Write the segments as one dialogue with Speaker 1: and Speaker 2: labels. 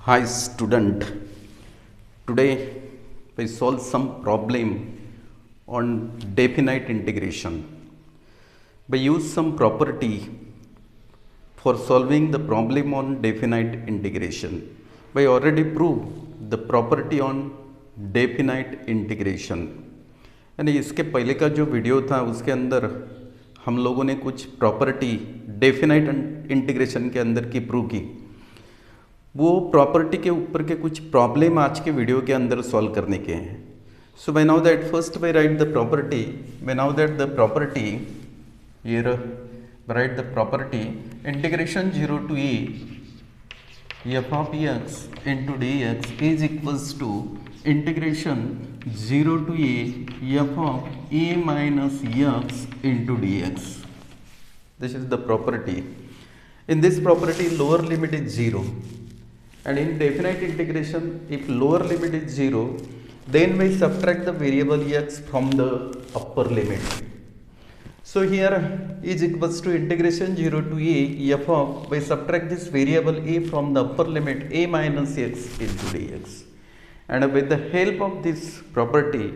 Speaker 1: Hi student, today we solve some problem on definite integration. We use some property for solving the problem on definite integration. We already proved the property on definite integration. यानी इसके पहले का जो video था उसके अंदर हम लोगों ने कुछ प्रॉपर्टी डेफिनाइट इंटीग्रेशन के अंदर की प्रूव की। वो प्रॉपर्टी के ऊपर के कुछ प्रॉब्लम आज के वीडियो के अंदर सॉल्व करने के हैं। So when now that first we write the property, when now that the property here write the property integration 0 to a f of x into dx is equals to integration 0 to a f of a minus x into dx. This is the property. In this property lower limit is 0. And in definite integration, if lower limit is 0, then we subtract the variable x from the upper limit. So here is equals to integration 0 to a f of, we subtract this variable a from the upper limit a minus x into dx. And with the help of this property,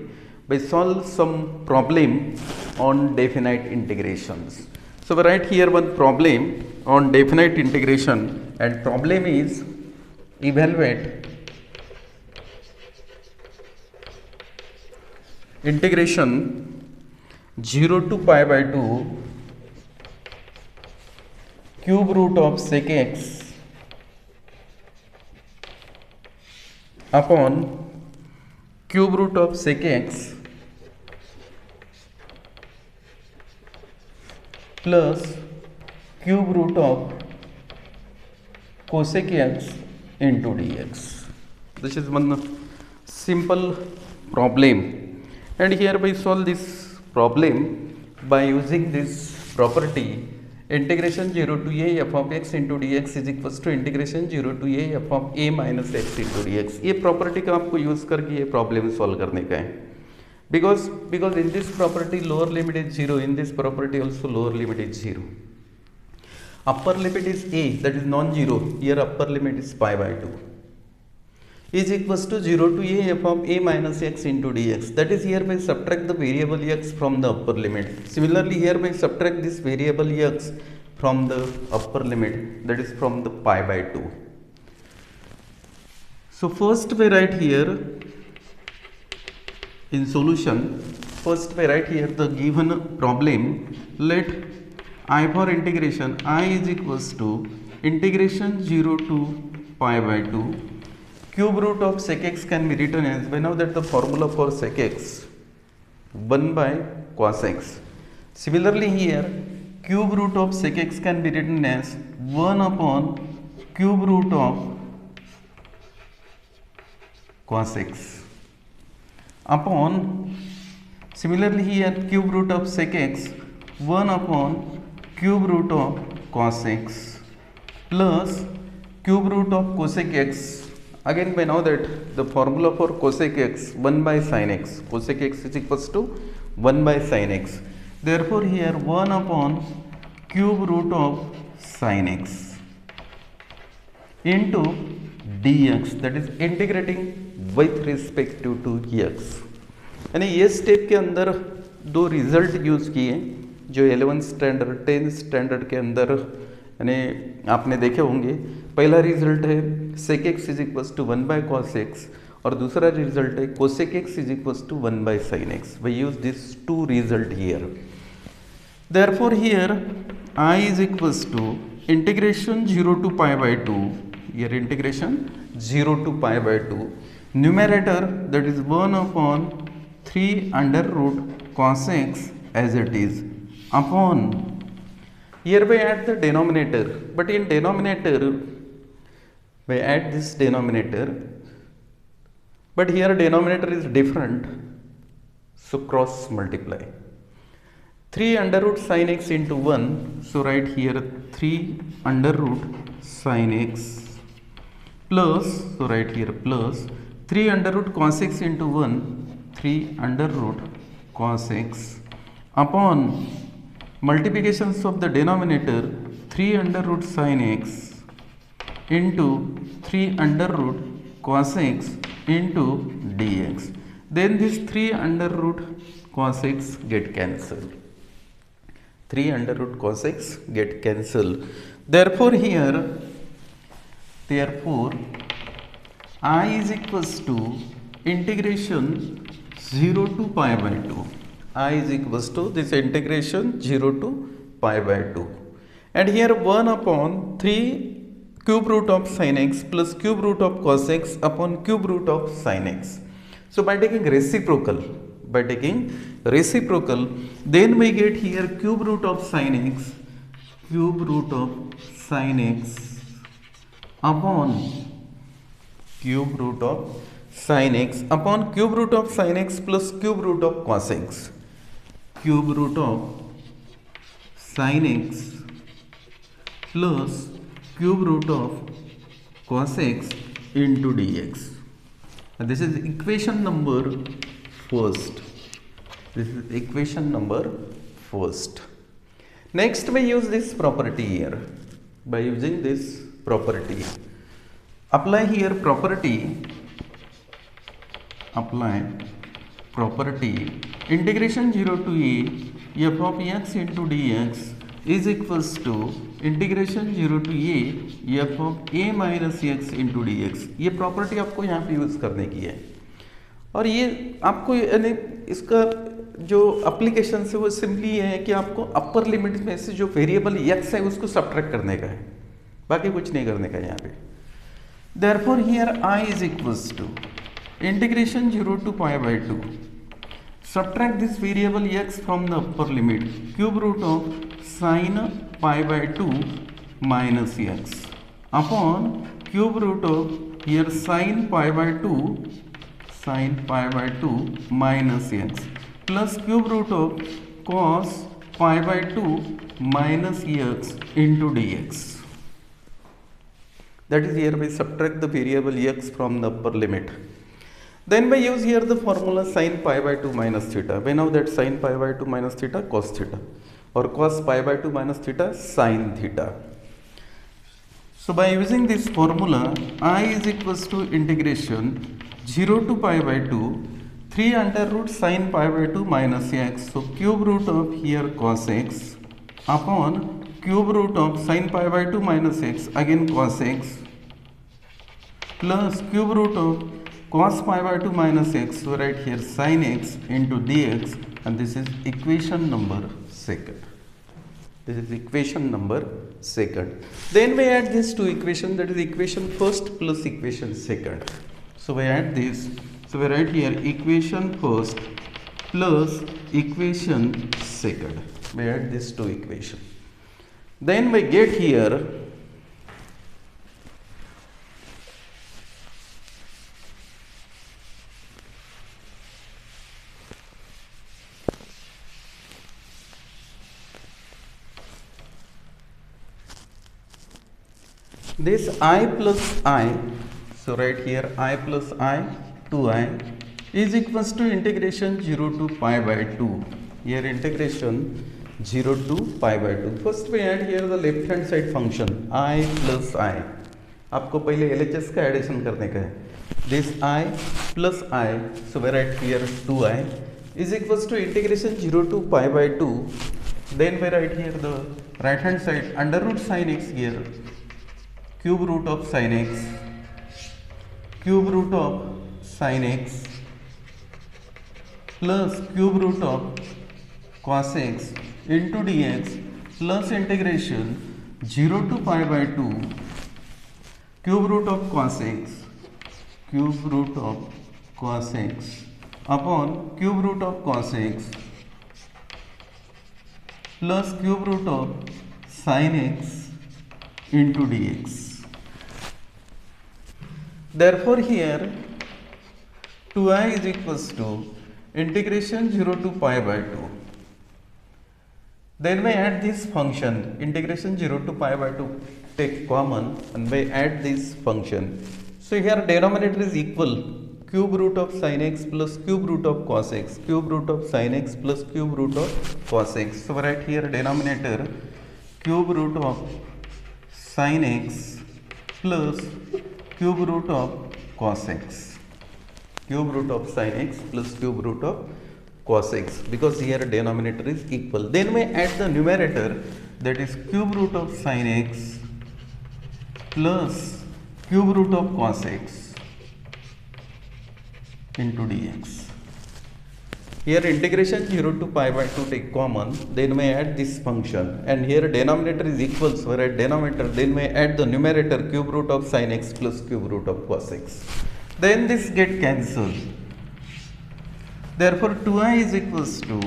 Speaker 1: we solve some problem on definite integrations. So we write here one problem on definite integration, and problem is evaluate integration 0 to pi by 2 cube root of sec x upon cube root of sec x plus cube root of cosec x into dx. This is one simple problem, and here we solve this problem by using this property integration 0 to a f of x into dx is equals to integration 0 to a f of a minus x into dx. ये property का आपको use करके ये problem solve करने का है, because in this property lower limit is 0, in this property also lower limit is 0. Upper limit is a, that is non-zero, here upper limit is pi by 2 is equals to 0 to a f of a minus x into dx, that is here we subtract the variable x from the upper limit. Similarly here we subtract this variable x from the upper limit, that is from the pi by 2. So first we write here in solution, first we write here the given problem. Let I for integration I is equals to integration 0 to pi by 2 cube root of sec x can be written as, we know that the formula for sec x 1 by cos x. Similarly here cube root of sec x can be written as 1 upon cube root of cos x upon, similarly here cube root of sec x 1 upon cube root of cos x plus cube root of cosec x. Again we know that the formula for cosec x 1 by sin x, cosec x is equals to 1 by sin x. Therefore here 1 upon cube root of sin x into dx, that is integrating with respect to x. यानी ये step के अंदर दो result use किए जो 11th standard 10th standard के अंदर यानी आपने देखे होंगे। पहला रिजल्ट है sec x is equals to 1 by cos x और दूसरा रिजल्ट है cosec x is equals to 1 by sin x. We use this two result here. Therefore here I is equals to integration 0 to pi by 2, here integration 0 to pi by 2, numerator that is 1 upon 3 under root cos x as it is upon, here we add the denominator, but in denominator we add this denominator, but here denominator is different, so cross multiply 3 under root sin x into 1, so write here 3 under root sin x plus, so write here plus 3 under root cos x into 1, 3 under root cos x upon multiplications of the denominator 3 under root sin x into 3 under root cos x into dx. Then this 3 under root cos x get cancelled. 3 under root cos x get cancelled. Therefore I is equals to integration 0 to pi by 2. I is equals to this integration 0 to pi by 2. And here 1 upon 3 cube root of sin x plus cube root of cos x upon cube root of sin x. So by taking reciprocal, then we get here cube root of sin x upon cube root of sin x upon cube root of sin x plus cube root of cos x. Cube root of sin x plus cube root of cos x into dx. And this is equation number first. Next we use this property here. By using this property, apply integration 0 to a f of x into dx is equals to integration 0 to a f of a minus x into d x. ये property आपको यहाँ पे use करने की है. और ये आपको यानी इसका जो एप्लीकेशन है वो सिंपली ये है कि आपको अपर लिमिट में से जो वेरिएबल एक्स है उसको सब्ट्रैक्ट करने का है, बाकी कुछ नहीं करने का यहाँ पे. Therefore here I is equals to integration 0 to pi by 2. Subtract this variable x from the upper limit. Cube root of sin pi by 2 minus x upon cube root of here sin pi by 2 minus x plus cube root of cos pi by 2 minus x into dx. That is, here we subtract the variable x from the upper limit. Then we use here the formula sin pi by 2 minus theta. We know that sin pi by 2 minus theta cos theta, or cos pi by 2 minus theta sin theta. So by using this formula, I is equals to integration 0 to pi by 2 3 under root sin pi by 2 minus x. So cube root of here cos x upon cube root of sin pi by 2 minus x, again cos x, plus cube root of cos pi by 2 minus x, so right here sin x into dx, and this is equation number second. Then we add these two equations, that is equation first plus equation second. So we add this. So we write here equation first plus equation second. We add these two equations. Then we get here this I plus I, so right here I plus I 2I is equals to integration 0 to pi by 2. Here integration 0 to pi by 2. First we add here the left hand side function I plus I. आपको पहले LHS का addition करने का है. This I plus I, so we write here 2I is equals to integration 0 to pi by 2. Then we write here the right hand side under root sin x here, cube root of sin x plus cube root of cos x into dx plus integration 0 to pi by 2 cube root of cos x upon cube root of cos x plus cube root of sin x into dx. Therefore here 2I is equals to integration 0 to pi by 2. Then we add this function integration 0 to pi by 2, take common and we add this function. So here denominator is equal, cube root of sin x plus cube root of cos x, cube root of sin x plus cube root of cos x. So right here denominator cube root of sin x plus cube root of cos x, cube root of sin x plus cube root of cos x, because here denominator is equal. Then we add the numerator, that is cube root of sin x plus cube root of cos x into dx. Here integration 0 to pi by 2 take common, then we add this function, and here denominator is equal, so we add denominator, then we add the numerator cube root of sin x plus cube root of cos x. Then this get cancelled. Therefore 2i is equals to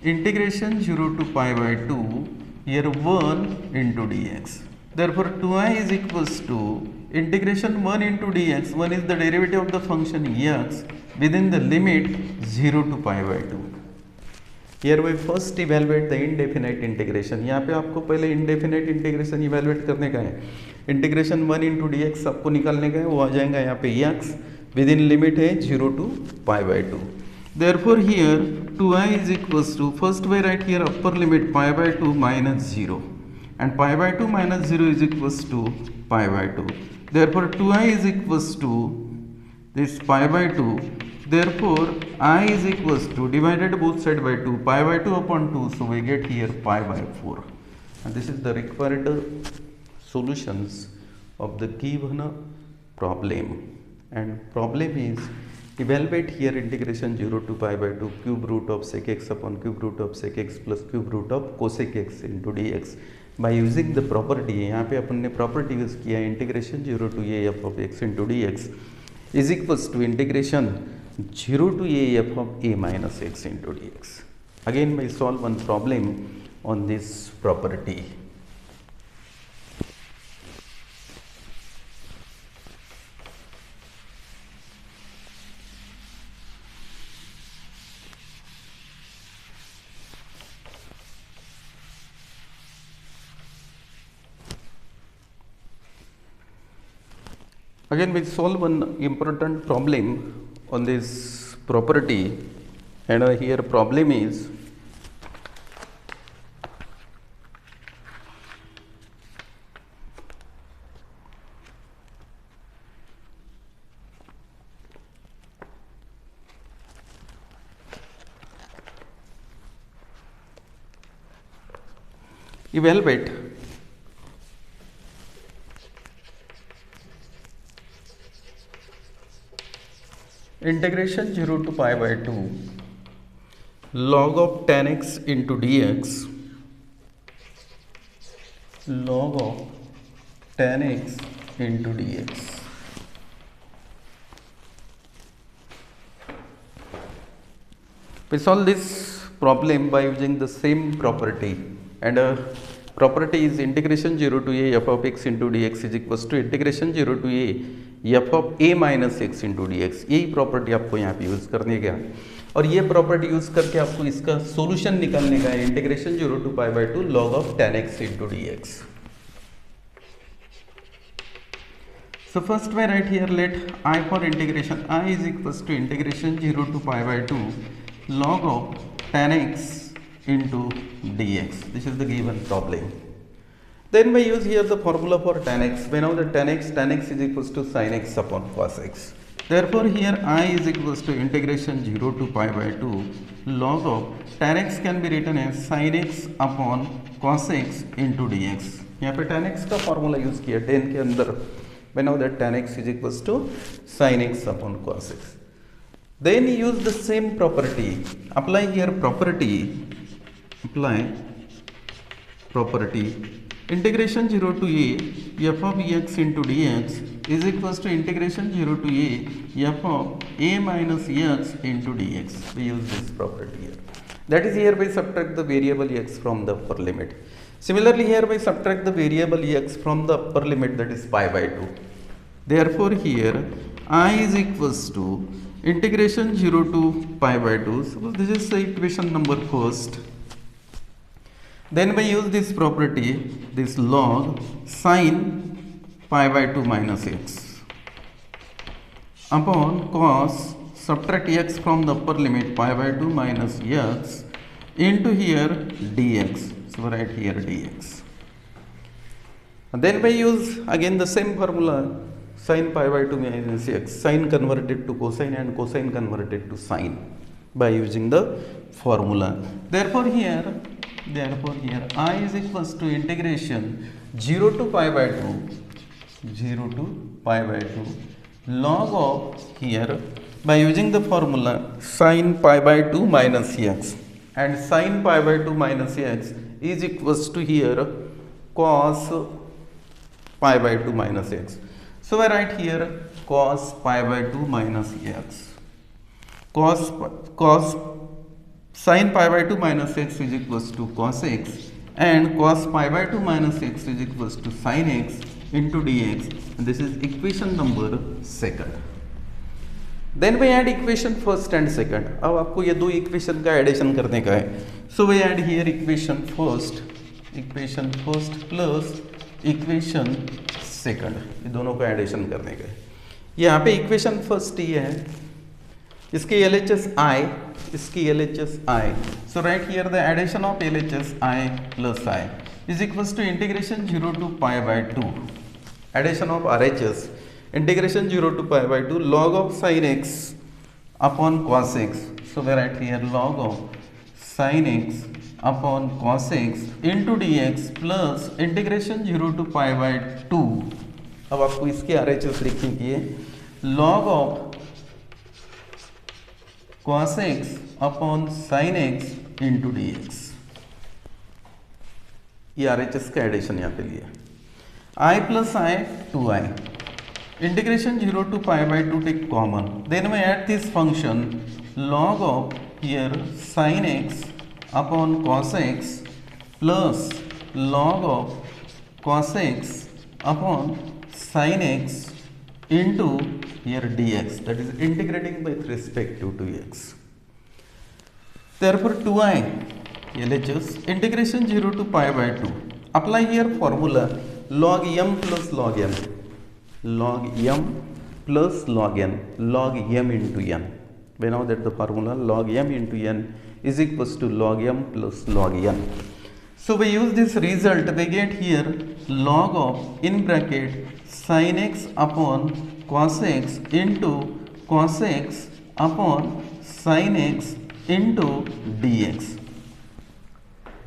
Speaker 1: integration 0 to pi by 2, here 1 into dx. Therefore 2i is equals to integration 1 into dx. 1 is the derivative of the function x within the limit 0 to pi by 2. Here we first evaluate the indefinite integration. यहाँ पे आपको पहले indefinite integration evaluate करने का है. Integration 1 into dx आपको निकालने का है, वो आ जाएगा यहाँ पे x विद इन लिमिट है 0 to pi by 2. Therefore here 2i is equals to, first we write here upper limit pi by 2 minus 0, and pi by 2 minus 0 is equals to pi by 2. Therefore 2i is equals to this pi by 2. Therefore I is equals to, divided both side by 2, pi by 2 upon 2, so we get here pi by 4. And this is the required solutions of the given problem. And problem is, evaluate here integration 0 to pi by 2 cube root of sec x upon cube root of sec x plus cube root of cosec x into dx by using the property. यहाँ पे अपन ने property use किया, integration 0 to a f of x into dx is equals to integration 0 to a f of a minus x into dx. Again we solve one problem on this property. Again we solve one important problem on this property, and here problem is evaluate integration 0 to pi by 2 log of tan x into dx, log of tan x into dx. We solve this problem by using the same property, and property is integration 0 to a f of x into dx is equals to integration 0 to a f of a minus x into d x. यही property आपको यहाँ पे use करने का, और ये property use करके आपको इसका सॉल्यूशन निकालने का है, integration 0 to pi by 2 log of tan x into d x. So first we write here, let I for integration I is equals to integration 0 to pi by 2 log of tan x into dx. This is the given problem. Then we use here the formula for tan x. We know that tan x is equals to sin x upon cos x. Therefore here I is equals to integration 0 to pi by 2 log of tan x can be written as sin x upon cos x into dx. यहाँ पे tan x का formula use किया tan के अंदर. We know that tan x is equals to sin x upon cos x. Then use the same property. Apply here property. Apply property. Integration 0 to a f of x into dx is equals to integration 0 to a f of a minus x into dx. We use this property here. That is, here we subtract the variable x from the upper limit. Similarly here we subtract the variable x from the upper limit, that is pi by 2. Therefore here I is equals to integration 0 to pi by 2. Suppose this is the equation number first. Then we use this property, this log sin pi by 2 minus x upon cos, subtract x from the upper limit pi by 2 minus x into here dx. So write here dx. Then we use again the same formula, sin pi by 2 minus x, sin converted to cosine and cosine converted to sine by using the formula. Therefore here I is equals to integration 0 to pi by 2 log of here by using the formula sin pi by 2 minus x, and sin pi by 2 minus x is equals to here cos pi by 2 minus x. So I write here cos pi by 2 minus x. Cos sin pi by 2 minus x is equals to cos x, and cos pi by 2 minus x is equals to sin x into dx. And this is equation number second. Then we add equation first and second. अब आपको ये दो equation का addition करने का है. So we add here equation first plus equation second, ये दोनों का एडिशन करने का है. यहाँ पे इक्वेशन फर्स्ट ये है, इसकी LHS I, इसकी LHS I. So right here the addition of LHS I plus I is equals to integration 0 to pi by 2. Addition of RHS, integration 0 to pi by 2 log of sin x upon cos x. So we write here log of sin x upon cos x into dx plus integration 0 to pi by 2. अब आपको इसके RHS लिखेंगे log of cos x upon sin x into dx. ये RHS का addition यहाँ पे लिया. I plus I 2i. Integration 0 to pi by 2 take common. Then we add this function log of here sin x upon cos x plus log of cos x upon sin x into here dx, that is integrating with respect to x. Therefore 2i LHS integration 0 to pi by 2. Apply here formula log m plus log n, log m plus log n, log m into n. We know that the formula log m into n is equals to log m plus log n. So we use this result, we get here log of in bracket sin x upon cos x into cos x upon sin x into dx.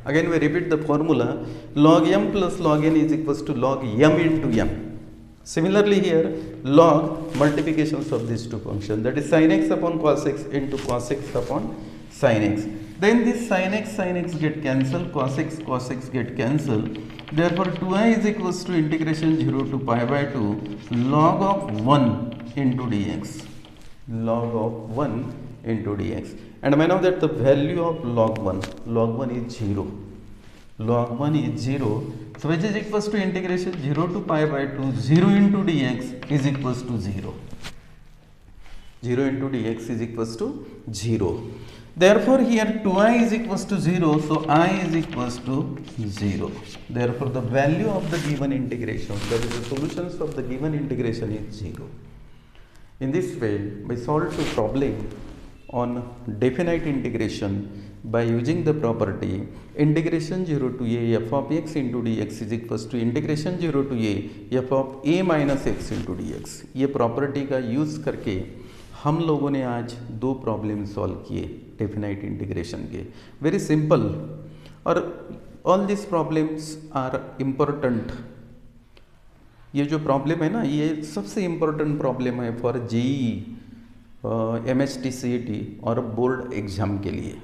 Speaker 1: Again we repeat the formula log m plus log n is equals to log m into m. Similarly here log multiplications of these two functions, that is sin x upon cos x into cos x upon sin x. Then this sin x get cancelled, cos x get cancelled. Therefore 2i is equals to integration 0 to pi by 2 log of 1 into dx, log of 1 into dx. And I know that the value of log 1 is 0, log 1 is 0. So which is equals to integration 0 to pi by 2 0 into dx is equals to 0. 0 into dx is equals to 0. Therefore here 2i is equals to 0, so I is equals to 0. Therefore the value of the given integration, that is the solutions of the given integration, is 0. In this way we solve the problem on definite integration by using the property integration 0 to a f of x into dx is equals to integration 0 to a f of a minus x into dx. ये property का use करके हम लोगों ने आज दो problem solve किए definite integration के. वेरी सिंपल, और all this problems are important. ये जो प्रॉब्लम है ना, ये सबसे इम्पोर्टेंट प्रॉब्लम है फॉर जेईई, MHT CET और बोर्ड एग्ज़ाम के लिए.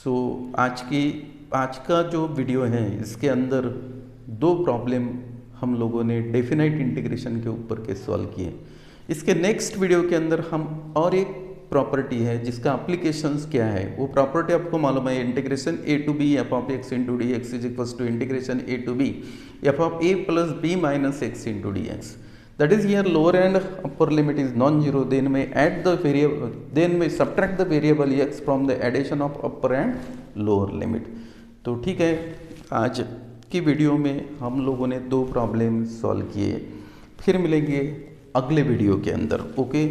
Speaker 1: सो आज का जो वीडियो है इसके अंदर दो प्रॉब्लम हम लोगों ने डेफिनाइट इंटीग्रेशन के ऊपर के सॉल्व किए. इसके नेक्स्ट वीडियो के अंदर हम और एक प्रॉपर्टी है जिसका एप्लीकेशंस क्या है, वो प्रॉपर्टी आपको मालूम है. Integration a to b f of x into dx is equals to integration a to b f of a plus b minus x into dx. That is here lower and upper limit is non-zero. Then we add the variable, then we subtract the variable x from the addition of upper and lower limit. तो ठीक है, आज की video में हम लोगों ने दो प्रॉब्लम सॉल्व किए. फिर मिलेंगे अगले वीडियो के अंदर. ओके.